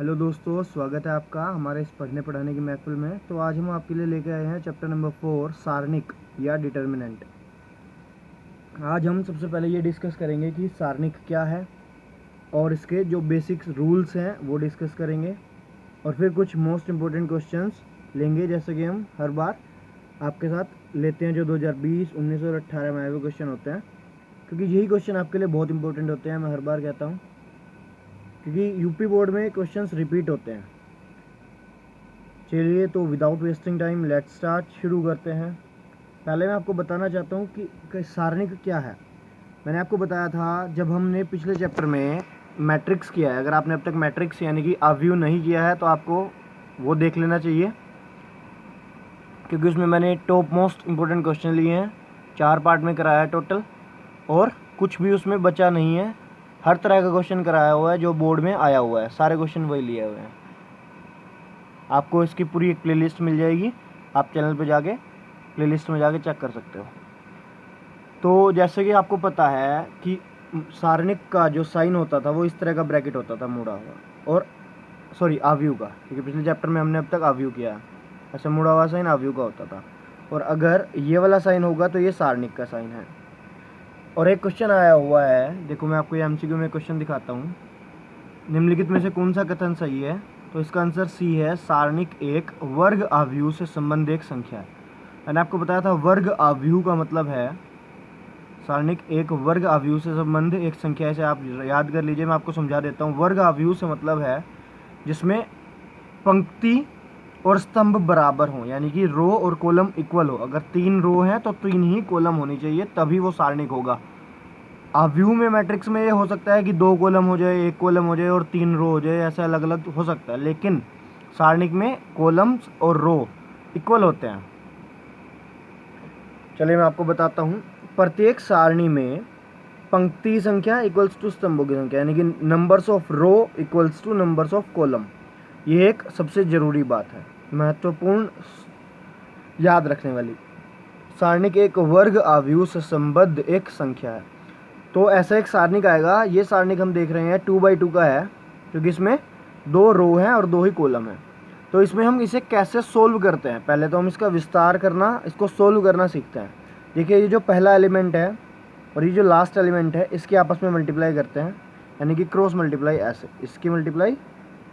Hello दोस्तों, स्वागत है आपका हमारे इस पढ़ने पढ़ाने की महफिल में। तो आज हम आपके लिए लेके आए हैं चैप्टर नंबर 4 सारणिक या डिटर्मिनेंट। आज हम सबसे पहले ये डिस्कस करेंगे कि सारणिक क्या है और इसके जो बेसिक्स रूल्स हैं वो डिस्कस करेंगे, और फिर कुछ मोस्ट इम्पोर्टेंट क्वेश्चंस लेंगे, जैसे कि हम हर बार आपके साथ लेते हैं। जो 2020, 19 और 18 में आए हुए क्वेश्चन होते हैं, क्योंकि यही क्वेश्चन आपके लिए बहुत इंपॉर्टेंट होते हैं। मैं हर बार कहता हूँ, क्योंकि यूपी बोर्ड में क्वेश्चंस रिपीट होते हैं। चलिए, तो without wasting time let's start, शुरू करते हैं। पहले मैं आपको बताना चाहता हूँ कि सारणिक क्या है। मैंने आपको बताया था जब हमने पिछले चैप्टर में मैट्रिक्स किया है। अगर आपने अब तक मैट्रिक्स यानी कि अवयव नहीं किया है तो आपको वो देख लेना चाहिए, क्योंकि उसमें मैंने टॉप मोस्ट इम्पोर्टेंट क्वेश्चन लिए हैं। 4 पार्ट में कराया है टोटल, और कुछ भी उसमें बचा नहीं है। हर तरह का क्वेश्चन कराया हुआ है जो बोर्ड में आया हुआ है, सारे क्वेश्चन वही लिए हुए हैं। आपको इसकी पूरी एक प्लेलिस्ट मिल जाएगी, आप चैनल पे जाके प्लेलिस्ट में जाके चेक कर सकते हो। तो जैसे कि आपको पता है कि सारणिक का जो साइन होता था वो इस तरह का ब्रैकेट होता था, मुड़ा हुआ, और सॉरी अवयव का, क्योंकि पिछले चैप्टर में हमने अब तक अवयव किया है। ऐसे मुड़ा हुआ साइन अवयव का होता था, और अगर ये वाला साइन होगा तो ये सारणिक का साइन है। और एक क्वेश्चन आया हुआ है, देखो मैं आपको ये एमसीक्यू में क्वेश्चन दिखाता हूँ। निम्नलिखित में से कौन सा कथन सही है? तो इसका आंसर सी है, सारणिक एक वर्ग आव्यूह से संबंध एक संख्या है। मैंने आपको बताया था वर्ग आव्यूह का मतलब है, सारणिक एक वर्ग आव्यूह से संबंध एक संख्या है। इसे आप याद कर लीजिए, मैं आपको समझा देता हूँ। वर्ग आव्यूह से मतलब है जिसमें पंक्ति और स्तंभ बराबर हों, यानी कि रो और कॉलम इक्वल हो। अगर 3 रो हैं तो 3 ही कॉलम होनी चाहिए, तभी वो सारणिक होगा। अवयव में मैट्रिक्स में ये हो सकता है कि 2 कॉलम हो जाए, 1 कॉलम हो जाए और 3 रो हो जाए, ऐसा अलग अलग हो सकता है। लेकिन सारणिक में कॉलम्स और रो इक्वल होते हैं। चलिए मैं आपको बताता हूँ। प्रत्येक सारणी में पंक्ति संख्या इक्वल्स टू स्तंभों की संख्या, यानी कि numbers of row equals to numbers of column. ये एक सबसे ज़रूरी बात है, महत्वपूर्ण याद रखने वाली। सारणिक एक वर्ग आव्यूह से संबद्ध एक संख्या है। तो ऐसा एक सारणिक आएगा। ये सारणिक हम देख रहे हैं 2x2 का है, क्योंकि इसमें 2 रो हैं और 2 ही कॉलम है। तो इसमें हम इसे कैसे सोल्व करते हैं, पहले तो हम इसका विस्तार करना, इसको सोल्व करना सीखते हैं। देखिए, ये जो पहला एलिमेंट है और ये जो लास्ट एलिमेंट है, इसके आपस में मल्टीप्लाई करते हैं, यानी कि क्रॉस मल्टीप्लाई। ऐसे इसकी मल्टीप्लाई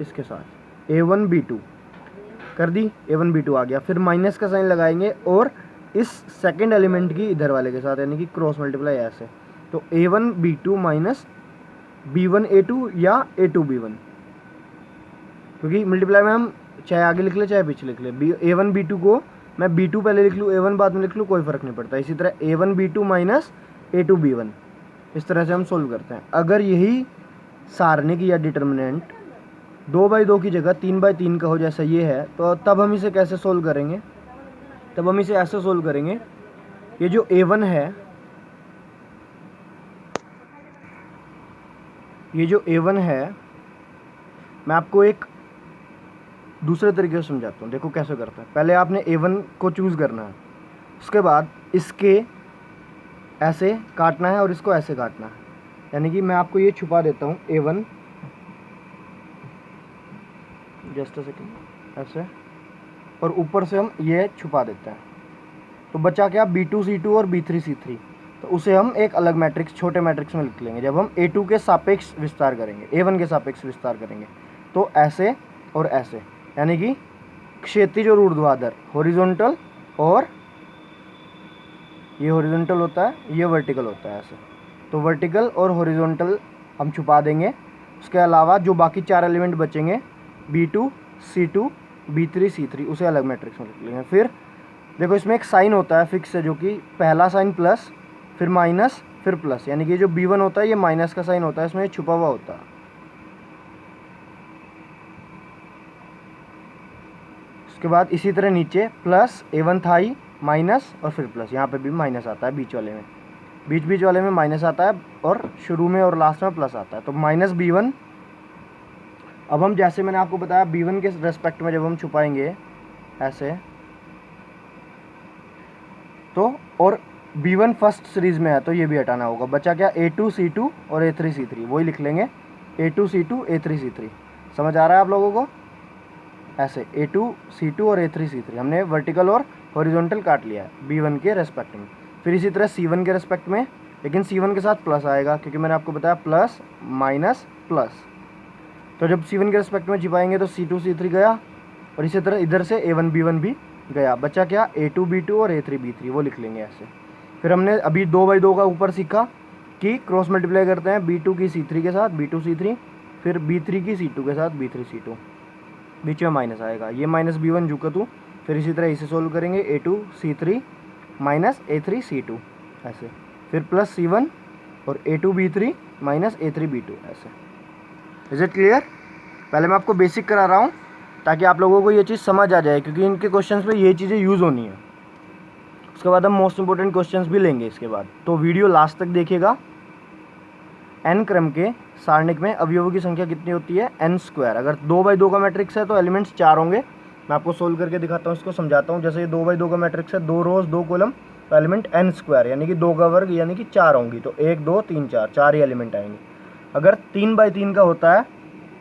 इसके साथ, a1 b2 कर दी, a1 b2 आ गया। फिर माइनस का साइन लगाएंगे और इस सेकेंड एलिमेंट की इधर वाले के साथ, यानी कि क्रॉस मल्टीप्लाई ऐसे। तो a1 b2 minus b1 a2 या a2 b1, क्योंकि मल्टीप्लाई में हम चाहे आगे लिख ले चाहे पीछे लिख ले। a1 b2 को मैं b2 पहले लिख लूँ, a1 बाद में लिख लूँ, कोई फ़र्क नहीं पड़ता। इसी तरह a1 b2 minus a2 b1, इस तरह से हम सोल्व करते हैं। अगर यही सारणिक या डिटर्मिनेंट 2x2 की जगह 3x3 का हो, जैसा ये है, तो तब हम इसे कैसे सोल्व करेंगे? तब हम इसे ऐसे सोल्व करेंगे, ये जो a1 है, ये जो a1 है, मैं आपको एक दूसरे तरीके से समझाता हूँ। देखो कैसे करते हैं। पहले आपने a1 को चूज़ करना है, उसके बाद इसके ऐसे काटना है और इसको ऐसे काटना है, यानी कि मैं आपको ये छुपा देता हूँ a1, जस्ट अ सेकेंड, ऐसे, और ऊपर से हम ये छुपा देते हैं। तो बचा क्या? b2 c2 और b3 c3। तो उसे हम एक अलग मैट्रिक्स, छोटे मैट्रिक्स में लिख लेंगे जब हम a2 के सापेक्ष विस्तार करेंगे, a1 के सापेक्ष विस्तार करेंगे। तो ऐसे और ऐसे, यानी कि क्षैतिज और ऊर्ध्वाधर, हॉरिजॉन्टल, और ये हॉरिजॉन्टल होता है, ये वर्टिकल होता है, ऐसे। तो वर्टिकल और हॉरिजॉन्टल हम छुपा देंगे। उसके अलावा जो बाकी 4 एलिमेंट बचेंगे, b2 c2 b3 c3, उसे अलग मैट्रिक्स में लिख लेंगे। फिर देखो, इसमें एक साइन होता है फिक्स है, जो कि पहला साइन प्लस, फिर माइनस, फिर प्लस, यानी कि जो b1 होता है ये माइनस का साइन होता है, इसमें छुपा हुआ होता है। उसके बाद इसी तरह नीचे प्लस, a1 था ही, माइनस और फिर प्लस, यहाँ पे भी माइनस आता है बीच वाले में, बीच वाले में माइनस आता है, और शुरू में और लास्ट में प्लस आता है। तो माइनस b1। अब हम, जैसे मैंने आपको बताया, b1 के रेस्पेक्ट में जब हम छुपाएंगे ऐसे, तो और b1 फर्स्ट सीरीज़ में है तो ये भी हटाना होगा। बचा क्या? a2 c2 और a3 c3, वही लिख लेंगे, a2 c2 a3 c3। समझ आ रहा है आप लोगों को? ऐसे A2 C2 और A3 C3 हमने वर्टिकल और हॉरिजॉन्टल काट लिया है B1 के रेस्पेक्ट में। फिर इसी तरह C1 के रेस्पेक्ट में, लेकिन C1 के साथ प्लस आएगा क्योंकि मैंने आपको बताया प्लस माइनस प्लस। तो जब C1 के रेस्पेक्ट में छिपाएंगे तो C2 C3 गया, और इसी तरह इधर से A1 B1 भी गया। बचा क्या? A2 B2 और A3 B3, वो लिख लेंगे ऐसे। फिर हमने अभी 2/2 का ऊपर सीखा कि क्रॉस मल्टीप्लाई करते हैं B2 की C3 के साथ B2 C3, फिर B3 की C2 के साथ B3 C2, बीच में माइनस आएगा, ये माइनस B1 जू का तू। फिर इसी तरह इसे सोल्व करेंगे A2 C3 minus A3 C2 ऐसे, फिर प्लस C1 और A2 B3 minus A3 B2 ऐसे। Is it clear? पहले मैं आपको बेसिक करा रहा हूँ ताकि आप लोगों को ये चीज़ समझ आ जाए, क्योंकि इनके क्वेश्चंस में ये चीज़ें यूज़ होनी है। उसके बाद हम मोस्ट इंपॉर्टेंट क्वेश्चंस भी लेंगे इसके बाद, तो वीडियो लास्ट तक देखिएगा। n क्रम के सारणिक में अवयवों की संख्या कितनी होती है? n²। अगर 2/2 का मैट्रिक्स है तो एलिमेंट्स 4 होंगे। मैं आपको सोल्व करके दिखाता हूँ, इसको समझाता हूँ। जैसे ये 2/2 का मैट्रिक्स है, 2 रोज 2 कॉलम, तो एलिमेंट n² यानी कि 2 का वर्ग यानी कि 4 होंगी। तो 1 2 3 4 ही एलिमेंट आएंगे। अगर 3/3 का होता है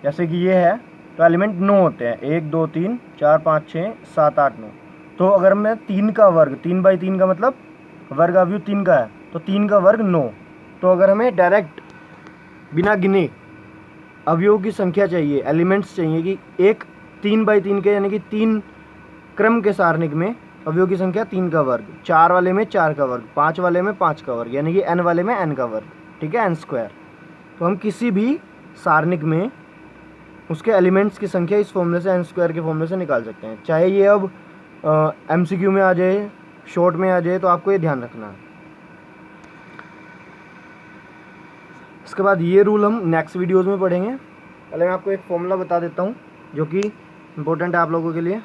जैसे कि ये है, तो एलिमेंट 9 होते हैं, 1 2 3 4 5 6 7 8 9। तो अगर मैं 3 का वर्ग, 3/3 का मतलब वर्ग अवयव 3 का है, तो 3 का वर्ग 9। तो अगर हमें डायरेक्ट बिना गिने अवयवों की संख्या चाहिए, एलिमेंट्स चाहिए कि एक 3/3 के यानी कि 3 क्रम के सारणिक में अवयवों की संख्या 3 का वर्ग, 4 वाले में 4 का वर्ग, 5 वाले में 5 का वर्ग, यानी कि n वाले में n का वर्ग, ठीक है, n²। तो हम किसी भी सारणिक में उसके एलिमेंट्स की संख्या इस फॉर्मूले से, n² के फॉर्मूले से निकाल सकते हैं। चाहे ये अब MCQ में आ जाए, शॉर्ट में आ जाए, तो आपको ये ध्यान रखना है। इसके बाद ये रूल हम नेक्स्ट वीडियोस में पढ़ेंगे। पहले मैं आपको एक फॉर्मूला बता देता हूँ जो कि इम्पोर्टेंट है आप लोगों के लिए।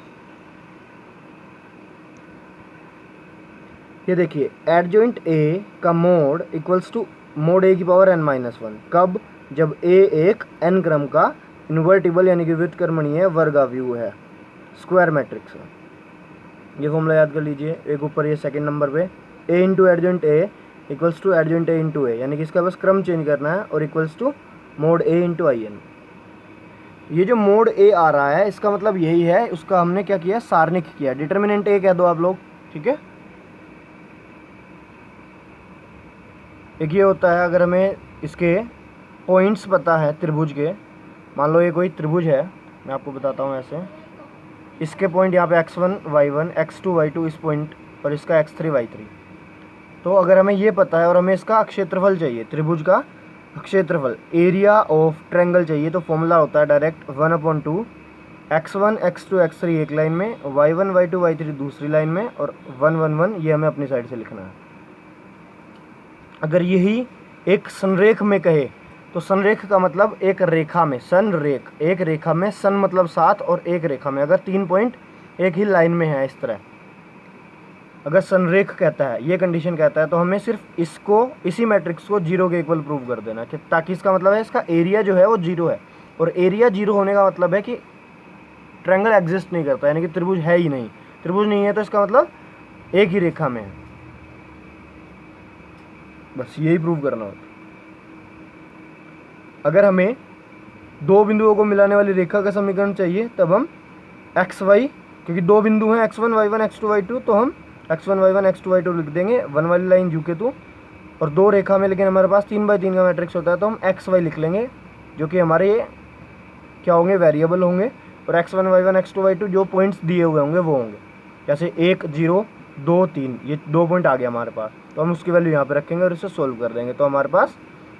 ये देखिए, एडजॉइंट A का mod equals to mod A की पावर n-1। कब? जब A एक n क्रम का इन्वर्टिबल यानी कि व्युत्क्रमणीय वर्गावयव है, स्क्वायर मैट्रिक्स है। ये फॉर्मूला याद कर लीजिए। एक ऊपर ये सेकंड नंबर पे A into adjoint A equals to adjoint A into A, यानी कि इसका बस क्रम चेंज करना है, और equals to mod A into IN। ये जो मोड A आ रहा है इसका मतलब यही है, उसका हमने क्या किया? सारणिक किया। डिटर्मिनेंट A कह दो आप लोग, ठीक है। एक ये होता है, अगर हमें इसके पॉइंट्स पता है त्रिभुज के, मान लो ये कोई त्रिभुज है, मैं आपको बताता हूँ ऐसे। इसके पॉइंट यहाँ पे x1 y1 x2 y2 इस पॉइंट, और इसका x3 y3। तो अगर हमें ये पता है और हमें इसका क्षेत्रफल चाहिए, त्रिभुज का क्षेत्रफल, एरिया ऑफ ट्रायंगल चाहिए, तो फॉर्मूला होता है डायरेक्ट 1/2 x1 x2 x3 एक लाइन में, y1 y2 y3 दूसरी लाइन में, और 1 1 1 ये हमें अपनी साइड से लिखना है। अगर यही एक संरेख में कहे तो संरेख का मतलब एक रेखा में, संरेख, एक रेखा में, सन मतलब 7 और एक रेखा में अगर 3 पॉइंट एक ही लाइन में है, इस तरह अगर संरेख कहता है, ये कंडीशन कहता है, तो हमें सिर्फ इसको, इसी मैट्रिक्स को 0 के इक्वल प्रूव कर देना है, ताकि इसका मतलब है इसका एरिया जो है वो 0 है। और एरिया 0 होने का मतलब है कि ट्रायंगल एग्जिस्ट नहीं करता, यानी कि त्रिभुज है ही नहीं। त्रिभुज नहीं है तो इसका मतलब एक ही रेखा में है, बस यही प्रूव करना होता है। अगर हमें दो बिंदुओं को मिलाने वाली रेखा का समीकरण चाहिए, तब हम xy, क्योंकि दो बिंदु हैं x1 y1 x2 y2, तो हम x1 y1 x2 y2 लिख देंगे, 1 वाली लाइन जू के तू। और दो रेखा में लेकिन हमारे पास 3/3 का मैट्रिक्स होता है, तो हम xy लिख लेंगे, जो कि हमारे ये क्या होंगे? वेरिएबल होंगे। और x1 y1 x2 y2 जो पॉइंट्स दिए हुए होंगे वो होंगे, जैसे 1 0 2 3, ये 2 पॉइंट आ गया हमारे पास, तो हम उसकी वैल्यू यहाँ पे रखेंगे और इसे सोल्व कर देंगे, तो हमारे पास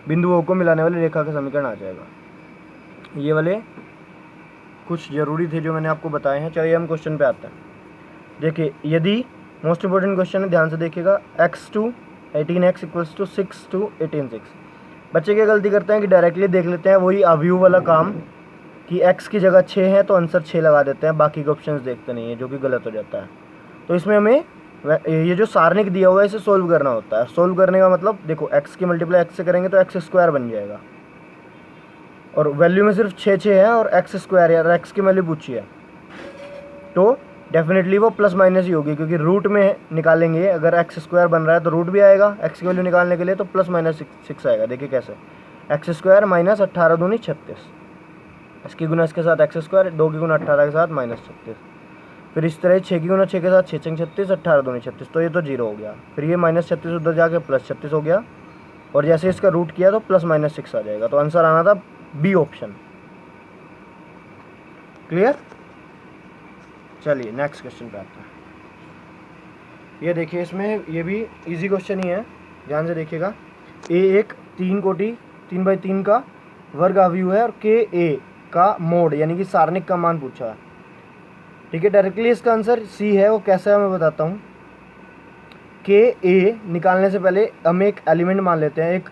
बिंदुओं को मिलाने वाली रेखा का समीकरण आ जाएगा। ये वाले कुछ ज़रूरी थे जो मैंने आपको बताए हैं। चलिए हम क्वेश्चन पे आते हैं। देखिए, यदि मोस्ट इंपॉर्टेंट क्वेश्चन है, ध्यान से देखिएगा। x2 18x equals to 6 to 18 6। बच्चे क्या गलती करते हैं कि डायरेक्टली देख लेते हैं वही अवयव वाला काम, कि x की जगह 6 है तो आंसर 6 लगा देते हैं, बाकी के ऑप्शंस देखते नहीं है, जो कि गलत हो जाता है। तो इसमें हमें ये जो सारणिक दिया हुआ है इसे सोल्व करना होता है। सोल्व करने का मतलब देखो, x की मल्टीप्लाई x से करेंगे तो x² बन जाएगा, और वैल्यू में सिर्फ 6 6 है, और x² या x की वैल्यू पूछी है, तो डेफिनेटली वो प्लस माइनस ही होगी, क्योंकि रूट में निकालेंगे। अगर x² बन रहा है तो रूट भी आएगा x की वैल्यू निकालने के लिए, तो प्लस माइनस 6 आएगा। देखिए कैसे, x² माइनस 18 दूनी 36, इसकी गुना इसके साथ एक्स स्क्वायर, 2 की गुना 18 के साथ -36। फिर इस तरह 6 की गुना 6 के साथ 6 छंग 36, 18 दूनी 36, तो ये तो 0 हो गया। फिर ये -36 उधर जाके +36 हो गया, और जैसे इसका रूट किया तो +-6 आ जाएगा। तो आंसर आना था बी ऑप्शन। क्लियर? चलिए नेक्स्ट क्वेश्चन पे आते हैं। ये देखिए, इसमें ये भी इजी क्वेश्चन ही है, ध्यान से देखिएगा। ए एक 3 कोटि 3/3 का वर्ग अवयव है और के ए का मोड यानी कि सारणिक का मान पूछा है। ठीक है, डायरेक्टली इसका आंसर सी है। वो कैसा है मैं बताता हूँ। के ए निकालने से पहले हम एक एलिमेंट मान लेते हैं, एक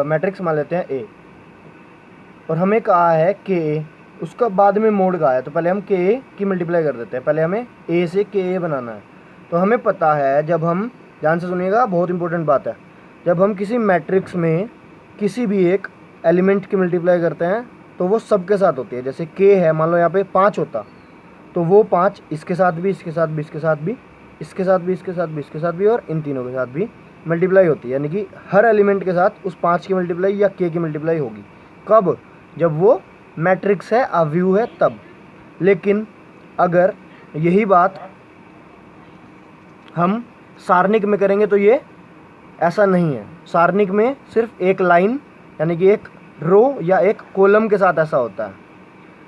मैट्रिक्स मान लेते हैं ए, और हमें कहा है के ए, उसका बाद में मोड कहा है, तो पहले हम के ए की मल्टीप्लाई कर देते हैं। पहले हमें ए से के ए बनाना है। तो हमें पता है, जब हम, ध्यान से सुनिएगा, बहुत इंपॉर्टेंट बात है, जब हम किसी मैट्रिक्स में किसी भी एक एलिमेंट की मल्टीप्लाई करते हैं तो वो सबके साथ होती है। जैसे के है, मान लो यहाँ पे 5 होता, तो वो 5 इसके साथ भी, इसके साथ भी, इसके साथ भी, इसके साथ भी, इसके साथ भी, इसके साथ भी, और इन तीनों के साथ भी मल्टीप्लाई होती है। यानी कि हर एलिमेंट के साथ उस 5 की मल्टीप्लाई या के की मल्टीप्लाई होगी। कब? जब वो मैट्रिक्स है, अवयव है, तब। लेकिन अगर यही बात हम सारणिक में करेंगे तो ये ऐसा नहीं है। सारणिक में सिर्फ एक लाइन यानी कि एक रो या एक कॉलम के साथ ऐसा होता है।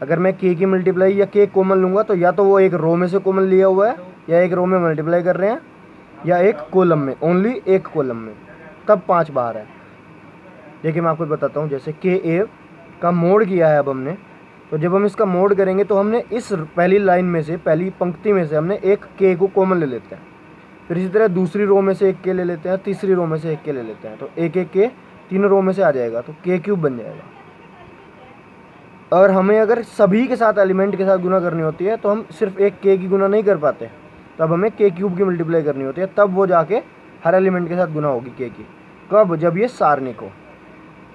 अगर मैं के की मल्टीप्लाई या के कॉमन लूँगा तो या तो वो एक रो में से कॉमन लिया हुआ है, या एक रो में मल्टीप्लाई कर रहे हैं, या एक कॉलम में, ओनली एक कॉलम में, तब 5 बाहर है। देखिए मैं आपको बताता हूँ, जैसे के ए का मोड किया है अब हमने, तो जब हम इसका मोड करेंगे तो हमने इस पहली लाइन में से, पहली पंक्ति में से हमने एक के को कॉमन ले लेते हैं। फिर इसी तरह दूसरी रो में से एक के ले लेते हैं, तीसरी रो में से एक के ले लेते हैं, तो एक एक के तीनों रो में से आ जाएगा, तो के क्यूब बन जाएगा। और हमें अगर सभी के साथ, एलिमेंट के साथ गुना करनी होती है तो हम सिर्फ एक के की गुना नहीं कर पाते, तब हमें के क्यूब की मल्टीप्लाई करनी होती है, तब वो जाके हर एलिमेंट के साथ गुना होगी के की। कब? जब ये सारणिक हो।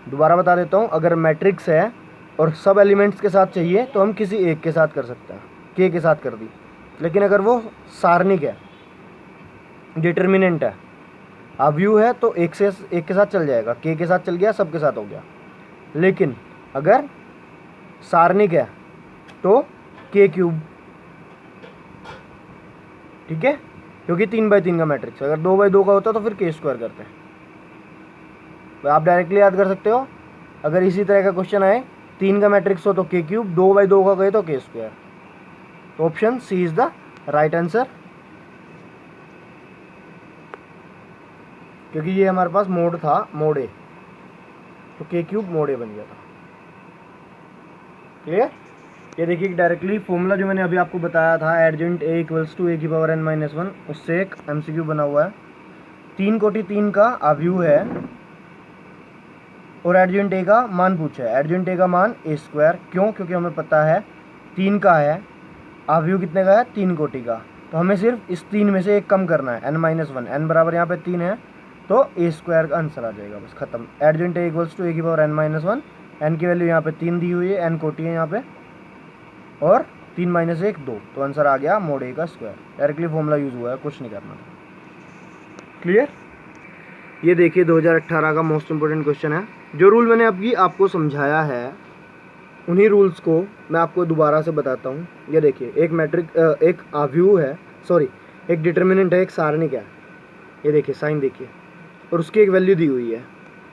दोबारा बता देता हूँ, अगर मैट्रिक्स है और सब एलिमेंट्स के साथ चाहिए तो हम किसी एक के साथ कर सकते हैं, के के साथ कर दी। लेकिन अगर वो सारणिक है, डिटर्मिनेंट है, अवयव है, तो एक के साथ चल जाएगा, के साथ चल गया, सब के साथ हो गया। लेकिन अगर सारणिक है तो के क्यूब, ठीक है, क्योंकि 3/3 का मैट्रिक्स। अगर 2/2 का होता तो फिर के स्क्वायर करते हैं। तो आप डायरेक्टली याद कर सकते हो, अगर इसी तरह का क्वेश्चन आए, 3 का मैट्रिक्स हो तो के क्यूब, 2/2 का गए तो के स्क्वायर। तो option C is the right answer, क्योंकि ये हमारे पास मोड था, मोड ए, तो के क्यूब मोड ए बन गया था। क्लियर? ये देखिए डायरेक्टली फॉर्मूला जो मैंने अभी आपको बताया था, एडजेंट ए इक्वल्स टू a⁻n-1, उससे एक MCQ बना हुआ है। 3 कोटि 3 का अवयव है और एडजेंट ए का मान पूछा है। एडजेंट ए का मान a²। क्यों? क्योंकि हमें पता है 3 का है, अवयव कितने का है? 3 कोटि का। तो हमें सिर्फ इस 3 में से एक कम करना है, n-1। n बराबर यहाँ पे 3 है, तो a² का आंसर आ जाएगा, बस खत्म। एडजेंट ए इक्वल्स टू a⁻n-1, n की वैल्यू यहाँ पे 3 दी हुई है, n कोटि है यहाँ पे, और 3 - 1 2, तो आंसर आ गया मोड ए का स्क्वायर। डायरेक्टली फॉर्मूला यूज हुआ है, कुछ नहीं करना था। क्लियर? ये देखिए 2018 का मोस्ट इंपोर्टेंट क्वेश्चन है। जो रूल मैंने आपको समझाया है, उन्हीं रूल्स को मैं आपको दोबारा से बताता हूँ। ये देखिए, एक अवयव है, सॉरी एक डिटर्मिनेंट है, एक सारणिक है। ये देखिए साइन देखिए, और उसकी एक वैल्यू दी हुई है,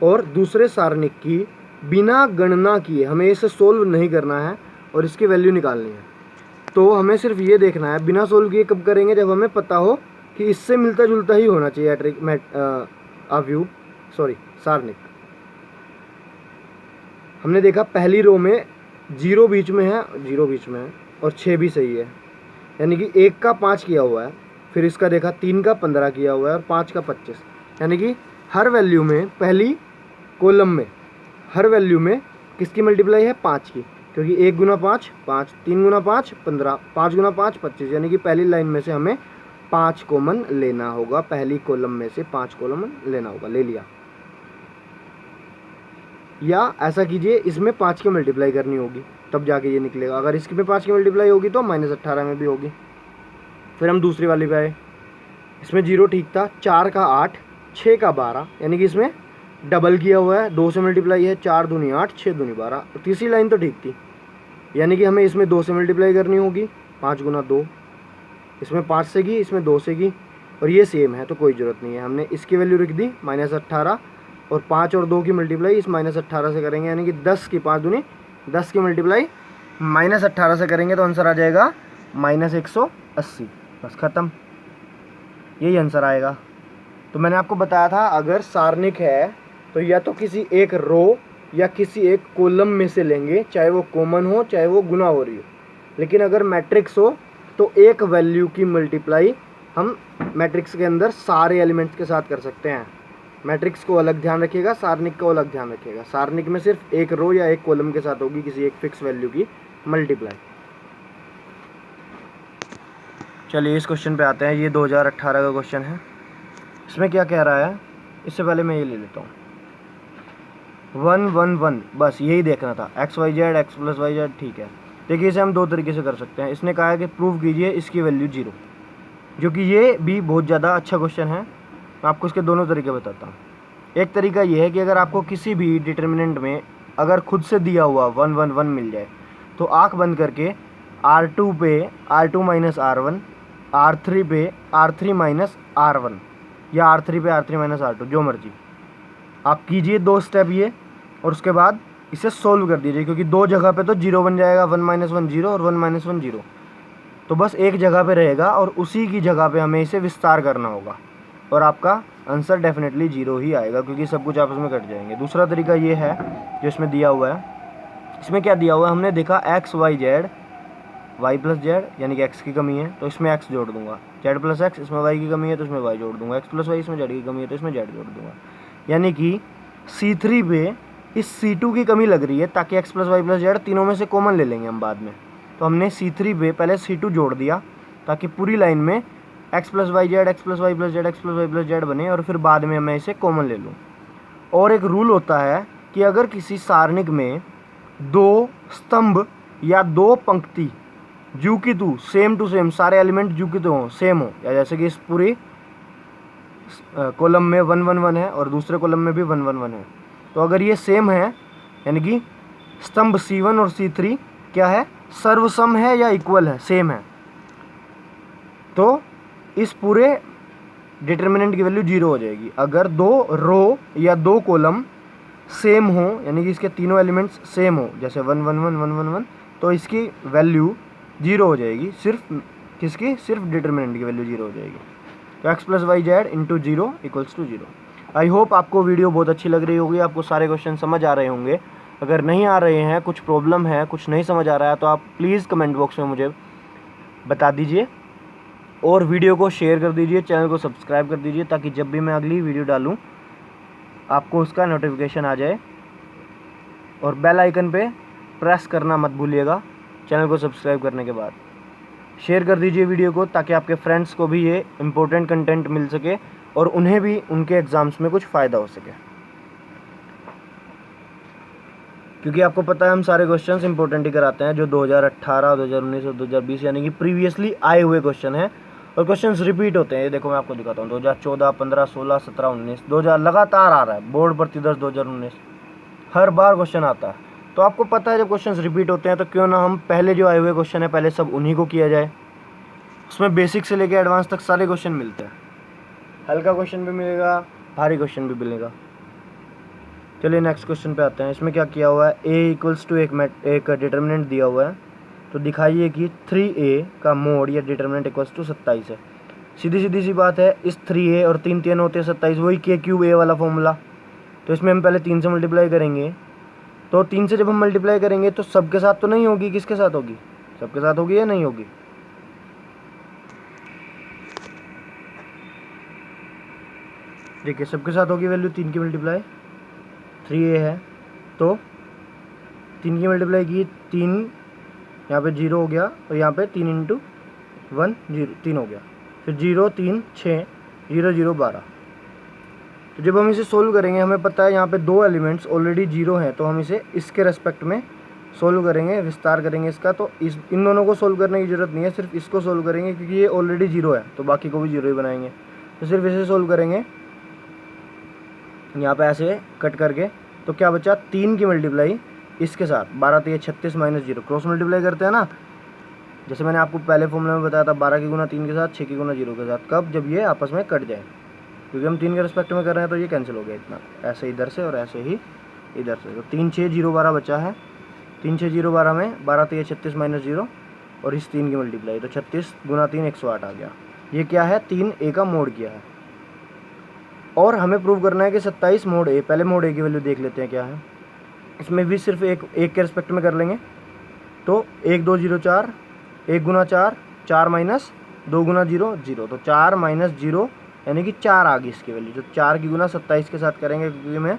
और दूसरे सारणिक की बिना गणना किए हमें इसे सोल्व नहीं करना है और इसकी वैल्यू निकालनी है। तो हमें सिर्फ ये देखना है, बिना सोल्व किए कब करेंगे? जब हमें पता हो कि इससे मिलता जुलता ही होना चाहिए अवयव, सॉरी सारणिक। हमने देखा पहली रो में 0 बीच में है, 0 बीच में है, और 6 भी सही है, यानी कि 1 का 5 किया हुआ है। फिर इसका देखा 3 का 15 किया हुआ है और 5 का 25, यानी कि हर वैल्यू में, पहली कॉलम में हर वैल्यू में किसकी मल्टीप्लाई है? 5 की, क्योंकि 1 गुना 5 5, 3 गुना 5 15, 5 गुना 5 25, यानी कि पहली लाइन में से हमें 5 कॉमन लेना होगा, पहली कॉलम में से 5 कॉमन लेना होगा। ले लिया, या ऐसा कीजिए, इसमें 5 की मल्टीप्लाई करनी होगी, तब जाके ये निकलेगा। अगर इसमें 5 की मल्टीप्लाई होगी तो -18 में भी होगी। फिर हम दूसरी वाली पे आए, इसमें 0 ठीक था, 4 का 8, 6 का 12, यानी कि इसमें डबल किया हुआ है, 2 से मल्टीप्लाई है, 4 दूनी 8, 6 दूनी 12। तीसरी लाइन तो ठीक थी, यानी कि हमें इसमें 2 से मल्टीप्लाई करनी होगी, 5 गुना 2, इसमें 5 से की, इसमें 2 से की, और ये सेम है तो कोई ज़रूरत नहीं है। हमने इसकी वैल्यू रख दी -18, और 5 और 2 की मल्टीप्लाई इस -18 से करेंगे, यानी कि 10 की 5 दूनी 10 की मल्टीप्लाई -18 से करेंगे तो आंसर आ जाएगा -180। बस ख़त्म, यही आंसर आएगा। तो मैंने आपको बताया था अगर सारणिक है तो या तो किसी एक रो या किसी एक कॉलम में से लेंगे, चाहे वो कॉमन हो चाहे वो गुना हो रही हो। लेकिन अगर मैट्रिक्स हो तो एक वैल्यू की मल्टीप्लाई हम मैट्रिक्स के अंदर सारे एलिमेंट्स के साथ कर सकते हैं। मैट्रिक्स को अलग ध्यान रखिएगा, सारणिक को अलग ध्यान रखिएगा। सारणिक में सिर्फ एक रो या एक कॉलम के साथ होगी किसी एक फिक्स वैल्यू की मल्टीप्लाई। चलिए इस क्वेश्चन पे आते हैं। ये 2018 का क्वेश्चन है। इसमें क्या कह रहा है, इससे पहले मैं ये ले लेता हूँ 1 1 1, बस यही देखना था। X Y Z, X plus Y Z, ठीक है। देखिए इसे हम दो तरीके से कर सकते हैं। इसने कहा है कि प्रूव कीजिए इसकी वैल्यू 0, जो कि ये भी बहुत ज़्यादा अच्छा क्वेश्चन है। मैं आपको इसके दोनों तरीके बताता हूँ। एक तरीका ये है कि अगर आपको किसी भी डिटर्मिनेंट में अगर खुद से दिया हुआ 1 1 1 मिल जाए तो आँख बंद करके R2 पे R2 माइनस R1, R3 पे R3 माइनस R1, या R3 पे R3 माइनस R2, जो मर्जी आप कीजिए 2 स्टेप ये, और उसके बाद इसे सोल्व कर दीजिए। क्योंकि 2 जगह पे तो 0 बन जाएगा, 1 माइनस 1 0 और 1 माइनस 1 0, तो बस एक जगह पे रहेगा और उसी की जगह पे हमें इसे विस्तार करना होगा और आपका आंसर डेफिनेटली 0 ही आएगा, क्योंकि सब कुछ आपस में कट जाएंगे। दूसरा तरीका ये है जो इसमें दिया हुआ है। इसमें क्या दिया हुआ है, हमने देखा X Y Z, Y plus Z यानी कि एक्स की कमी है तो इसमें एक्स जोड़ दूंगा, जेड प्लस एक्स इसमें वाई की कमी है तो इसमें वाई जोड़ दूंगा, एक्स प्लस वाई इसमें जेड की कमी है तो इसमें जेड जोड़ दूंगा। यानी कि C3 पे इस C2 की कमी लग रही है, ताकि X plus Y plus Z तीनों में से कॉमन ले लेंगे हम बाद में। तो हमने C3 पे पहले C2 जोड़ दिया ताकि पूरी लाइन में X plus Y Z, X plus Y plus Z, X plus Y plus Z बने, और फिर बाद में मैं इसे कॉमन ले लूँ। और एक रूल होता है कि अगर किसी सारणिक में 2 स्तंभ या 2 पंक्ति जू की तू सेम टू सेम, सारे एलिमेंट जू की तू हो, सेम हो, या जैसे कि इस पूरी कॉलम में 1 1 1 है और दूसरे कॉलम में भी 1 1 1 है, तो अगर ये सेम है यानी कि स्तंभ C1 और C3 क्या है, सर्वसम है या इक्वल है, सेम है, तो इस पूरे डिटर्मिनेंट की वैल्यू 0 हो जाएगी। अगर 2 रो या 2 कॉलम सेम हो यानी कि इसके तीनों एलिमेंट्स सेम हो, जैसे 1 1 1 1 1 1, तो इसकी वैल्यू 0 हो जाएगी। सिर्फ किसकी, सिर्फ डिटर्मिनेंट की वैल्यू 0 हो जाएगी। तो X plus Y Z into 0 equals to 0। I hope आपको वीडियो बहुत अच्छी लग रही होगी, आपको सारे क्वेश्चन समझ आ रहे होंगे। अगर नहीं आ रहे हैं, कुछ प्रॉब्लम है, कुछ नहीं समझ आ रहा है, तो आप प्लीज़ कमेंट बॉक्स में मुझे बता दीजिए और वीडियो को शेयर कर दीजिए, चैनल को सब्सक्राइब कर दीजिए, ताकि जब भी मैं अगली वीडियो डालूँ आपको उसका नोटिफिकेशन आ जाए। और बेल आइकन पे प्रेस करना मत भूलिएगा चैनल को सब्सक्राइब करने के बाद। शेयर कर दीजिए वीडियो को, ताकि आपके फ्रेंड्स को भी ये इम्पोर्टेंट कंटेंट मिल सके और उन्हें भी उनके एग्ज़ाम्स में कुछ फ़ायदा हो सके। क्योंकि आपको पता है हम सारे क्वेश्चंस इंपॉर्टेंट ही कराते हैं, जो 2018, 2019 और 2020 यानी कि प्रीवियसली आए हुए क्वेश्चन हैं, और क्वेश्चंस रिपीट होते हैं। ये देखो मैं आपको दिखाता हूँ, 2014, 15, 16, 17, 19, 2000 लगातार आ रहा है। बोर्ड भर्ती 10 2019 हर बार क्वेश्चन आता है। तो आपको पता है जब क्वेश्चंस रिपीट होते हैं तो क्यों ना हम पहले जो आए हुए क्वेश्चन है पहले सब उन्हीं को किया जाए। उसमें बेसिक से लेकर एडवांस तक सारे क्वेश्चन मिलते हैं। हल्का क्वेश्चन भी मिलेगा, भारी क्वेश्चन भी मिलेगा। चलिए नेक्स्ट क्वेश्चन पे आते हैं। इसमें क्या किया हुआ है, a इक्वल्स टू एक डिटर्मिनेंट दिया हुआ है, तो दिखाइए कि 3a का मोड या डिटर्मिनेंट इक्वल्स टू 27 है। सीधी सीधी सी बात है, इस 3a और 3 3 होते हैं 27, वही k क्यूब a वाला फॉर्मूला। तो इसमें हम पहले 3 से मल्टीप्लाई करेंगे, तो 3 से जब हम मल्टीप्लाई करेंगे तो सबके साथ तो नहीं होगी, किसके साथ होगी, सबके साथ होगी या नहीं होगी। देखिए सबके साथ होगी वैल्यू 3 की मल्टीप्लाई, 3a है तो 3 की मल्टीप्लाई की 3, यहाँ पे 0 हो गया, और यहाँ पे 3 इंटू 1 0 3 हो गया, फिर 0 3 6 0 0 12। तो जब हम इसे सोल्व करेंगे, हमें पता है यहाँ पे 2 एलिमेंट्स ऑलरेडी 0 हैं, तो हम इसे इसके रेस्पेक्ट में सोल्व करेंगे, विस्तार करेंगे इसका। तो इन दोनों को सोल्व करने की ज़रूरत नहीं है, सिर्फ इसको सोल्व करेंगे, क्योंकि ये ऑलरेडी 0 है तो बाकी को भी 0 ही बनाएंगे। तो सिर्फ इसे सोल्व करेंगे यहाँ पे ऐसे कट करके, तो क्या बचा 3 की मल्टीप्लाई इसके साथ 12 3 36 माइनस 0 क्रॉस मल्टीप्लाई करते हैं ना, जैसे मैंने आपको पहले फॉर्मूले में बताया था 12 की गुना 3 के साथ 6 की गुना 0 के साथ। कब? जब ये आपस में कट जाए, क्योंकि हम 3 के रिस्पेक्ट में कर रहे हैं तो ये कैंसिल हो गया इतना, ऐसे इधर से और ऐसे ही इधर से। तो 3 6 0 12 बचा है, 3 6 0 12 में 12 3 36 माइनस 0 और इस 3 की मल्टीप्लाई, तो 36 गुना 3 108 आ गया। ये क्या है? 3 A का मोड किया है। और हमें प्रूव करना है कि 27 मोड A। पहले मोड A की वैल्यू देख लेते हैं क्या है। इसमें भी सिर्फ एक के रिस्पेक्ट में कर लेंगे, तो 1 2 0 4, 1 गुना 4 4 माइनस 2 गुना 0 0, तो 4 माइनस 0 यानी कि 4 आ गई इसकी वैल्यू। जो 4 की गुना 27 के साथ करेंगे, क्योंकि हमें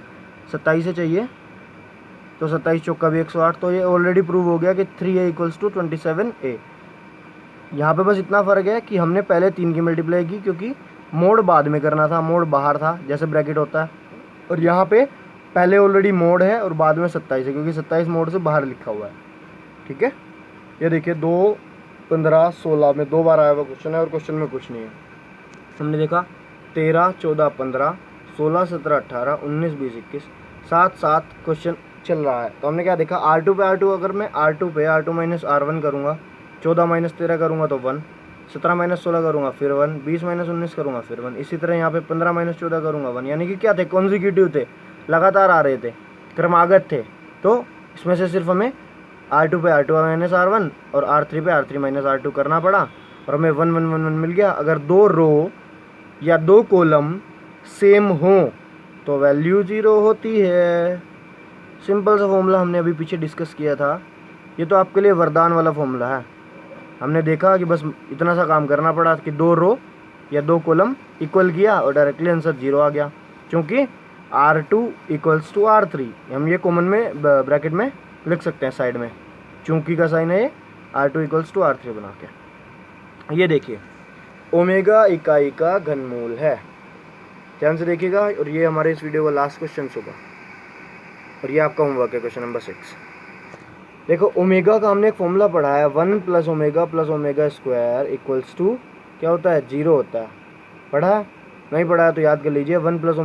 27 से चाहिए, तो 27 चौका भी 108। तो ये ऑलरेडी प्रूव हो गया कि 3A इक्वल्स टू 27A। यहाँ पे बस इतना फ़र्क है कि हमने पहले 3 की मल्टीप्लाई की, क्योंकि मोड बाद में करना था, मोड बाहर था जैसे ब्रैकेट होता है, और यहाँ पे पहले ऑलरेडी मोड है और बाद में 27 है, क्योंकि 27 मोड से बाहर लिखा हुआ है। ठीक है, ये देखिए 2 15 16 में 2 बार आया हुआ क्वेश्चन है और क्वेश्चन में कुछ नहीं है। हमने देखा 13 14 15 16 17 18 19 20 21 7 7 क्वेश्चन चल रहा है। तो हमने क्या देखा, R2 पे R2, अगर मैं R2 पे R2 माइनस R1 करूँगा, 14 माइनस 13 करूँगा तो 1, 17 माइनस 16 करूँगा फिर 1, 20 माइनस 19 करूँगा फिर 1, इसी तरह यहाँ पे 15 माइनस 14 करूँगा 1। यानी कि क्या थे? कॉन्जिक्यूटिव थे, लगातार आ रहे थे, क्रमागत थे। तो इसमें से सिर्फ हमें R2 पे R2 माइनस R1 और R3 पे R3 माइनस R2 करना पड़ा, और हमें 1 1 1 1 मिल गया। अगर 2 रो या 2 कॉलम सेम हो तो वैल्यू 0 होती है। सिंपल सा फॉर्मूला हमने अभी पीछे डिस्कस किया था, ये तो आपके लिए वरदान वाला फॉर्मूला है। हमने देखा कि बस इतना सा काम करना पड़ा कि 2 रो या 2 कॉलम इक्वल किया और डायरेक्टली आंसर 0 आ गया, क्योंकि R2 इक्वल्स टू R3। हम ये कॉमन में ब्रैकेट में लिख सकते हैं साइड में, चूंकि का साइन है ये, R2 इक्वल्स टू R3 बना के। ये देखिए ओमेगा इकाई का घनमूल है, ध्यान से देखिएगा। और ये हमारे इस वीडियो का लास्ट क्वेश्चन सुबह, और ये आपका होमवर्क है क्वेश्चन नंबर 6। देखो ओमेगा का हमने एक फॉर्मूला पढ़ा है, 1 plus omega square equals to क्या होता है? 0 होता है। पढ़ा है? नहीं पढ़ा है तो याद कर लीजिए, 1 प्लस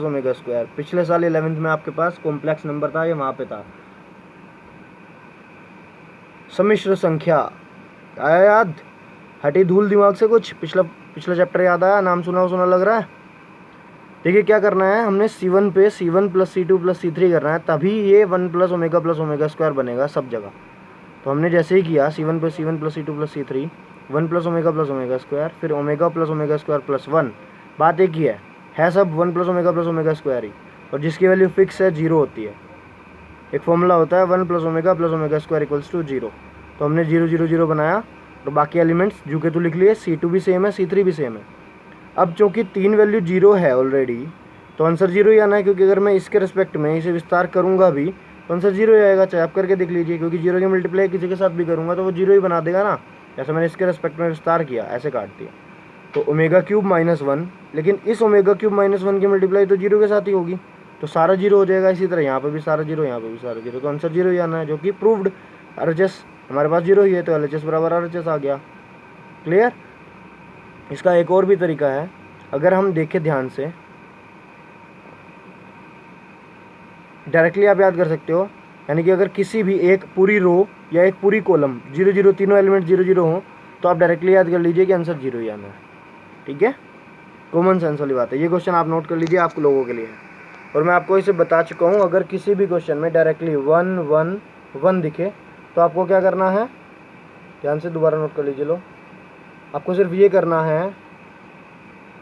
ओमेगा स्क्वायर। पिछले साल 11th में आपके पास कॉम्प्लेक्स नंबर था, ये वहाँ पे था। सम्मिश्र संख्या आया याद? हटी धूल दिमाग से कुछ? पिछला चैप्टर याद आया? नाम सुना लग रहा है? देखिए क्या करना है, हमने C1 पे C1 plus C2 plus C3 करना है, तभी ये 1 प्लस ओमेगा स्क्वायर बनेगा सब जगह। तो हमने जैसे ही किया C1 पे C1 plus C2 plus C3, 1 plus omega square, फिर ओमेगा स्क्वायर प्लस 1। बात एक ही है सब 1 प्लस ओमेगा स्क्वायर ही, और जिसकी वैल्यू फिक्स है 0 होती है। एक फॉर्मूला होता है 1 plus omega square equals to 0। तो हमने 0 0 0 बनाया, और बाकी एलिमेंट्स जो के तो लिख लिए, C2 भी सेम है, C3 भी सेम है। अब चूँकि 3 वैल्यू 0 है ऑलरेडी, तो आंसर 0 ही आना है, क्योंकि अगर मैं इसके रिस्पेक्ट में इसे विस्तार करूँगा भी तो आंसर 0 ही आएगा, चाहे आप करके देख लीजिए, क्योंकि 0 की मल्टीप्लाई किसी के साथ भी करूँगा तो वो 0 ही बना देगा ना। जैसे मैंने इसके रिस्पेक्ट में विस्तार किया, ऐसे काट दिया, तो ओमेगा क्यूब माइनस 1, लेकिन इस ओमेगा क्यूब माइनस 1 की मल्टीप्लाई तो 0 के साथ ही होगी, तो सारा 0 हो जाएगा। इसी तरह यहाँ पर भी सारा 0, यहाँ पर भी सारा 0, तो आंसर 0 ही आना है, जो कि प्रूव्ड। RHS हमारे पास 0 ही है, तो LHS बराबर RHS आ गया। क्लियर? इसका एक और भी तरीका है, अगर हम देखें ध्यान से, डायरेक्टली आप याद कर सकते हो। यानी कि अगर किसी भी एक पूरी रो या एक पूरी कॉलम 0 0 तीनों एलिमेंट 0 0 हो, तो आप डायरेक्टली याद कर लीजिए कि आंसर 0 ही आना है। ठीक है, कॉमन सेंस वाली बात है। ये क्वेश्चन आप नोट कर लीजिए, आप लोगों के लिए है। और मैं आपको इसे बता चुका हूँ, अगर किसी भी क्वेश्चन में डायरेक्टली 1 1 1 दिखे तो आपको क्या करना है, ध्यान से दोबारा नोट कर लीजिए। लो, आपको सिर्फ ये करना है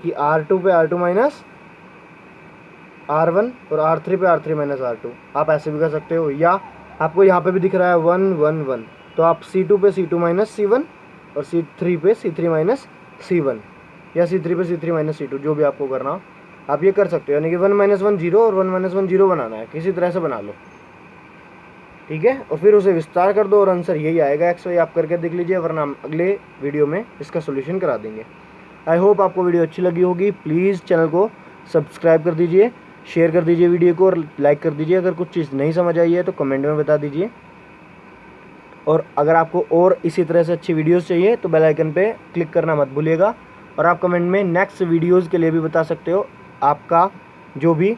कि R2 पे R2 माइनस R1 और R3 पे R3 माइनस R2। आप ऐसे भी कर सकते हो, या आपको यहाँ पे भी दिख रहा है 1 1 1, तो आप C2 पे C2 माइनस C1 और C3 पे C3 माइनस C1, या C3 पे C3 माइनस C2, जो भी आपको करना हो आप ये कर सकते हो। यानी कि 1 माइनस 1 0 और 1 माइनस 1 0 बनाना है, किसी तरह से बना लो। ठीक है, और फिर उसे विस्तार कर दो और आंसर यही आएगा XY। आप करके देख लीजिए, वरना हम अगले वीडियो में इसका सोल्यूशन करा देंगे। आई होप आपको वीडियो अच्छी लगी होगी। प्लीज़ चैनल को सब्सक्राइब कर दीजिए, शेयर कर दीजिए वीडियो को, और लाइक कर दीजिए। अगर कुछ चीज़ नहीं समझ आई है तो कमेंट में बता दीजिए। और अगर आपको और इसी तरह से अच्छी वीडियोस चाहिए तो बेल आइकन पे क्लिक करना मत भूलिएगा। और आप कमेंट में नेक्स्ट वीडियोस के लिए भी बता सकते हो, आपका जो भी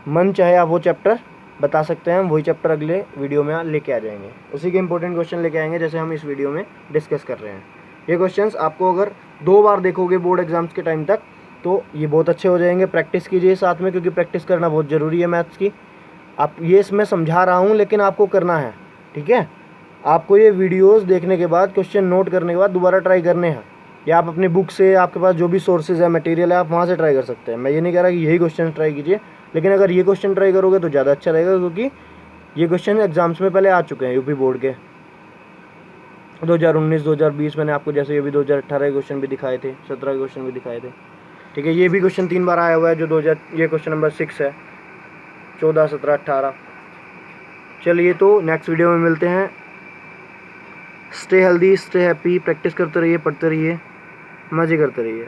मन चाहे आप वो चैप्टर बता सकते हैं, हम वही चैप्टर अगले वीडियो में लेके आ जाएंगे, उसी के इंपॉर्टेंट क्वेश्चन लेके आएंगे जैसे हम इस वीडियो में डिस्कस कर रहे हैं। ये क्वेश्चंस आपको अगर 2 बार देखोगे बोर्ड एग्जाम्स के टाइम तक तो ये बहुत अच्छे हो जाएंगे। प्रैक्टिस कीजिए साथ में, क्योंकि प्रैक्टिस करना बहुत ज़रूरी है मैथ्स की। आप ये इसमें समझा रहा हूँ लेकिन आपको करना है, ठीक है। आपको ये वीडियोस देखने के बाद, क्वेश्चन नोट करने के बाद दोबारा ट्राई करने हैं, या आप अपनी बुक से, आपके पास जो भी सोर्सेज है, मटेरियल है, आप वहाँ से ट्राई कर सकते हैं। मैं ये नहीं कह रहा कि यही क्वेश्चन ट्राई कीजिए, लेकिन अगर ये क्वेश्चन ट्राई करोगे तो ज़्यादा अच्छा रहेगा, क्योंकि ये क्वेश्चन एग्जाम्स में पहले आ चुके हैं यूपी बोर्ड के 2019 2020। मैंने आपको जैसे ये भी 2018 के क्वेश्चन भी दिखाए थे, 17 के क्वेश्चन भी दिखाए थे, ठीक है। ये भी क्वेश्चन 3 बार आया हुआ है, जो 2000, ये क्वेश्चन नंबर 6 है, 14 17 18। चलिए तो नेक्स्ट वीडियो में मिलते हैं। Stay healthy, stay happy, practice करते रहिए, पढ़ते रहिए, मज़े करते रहिए।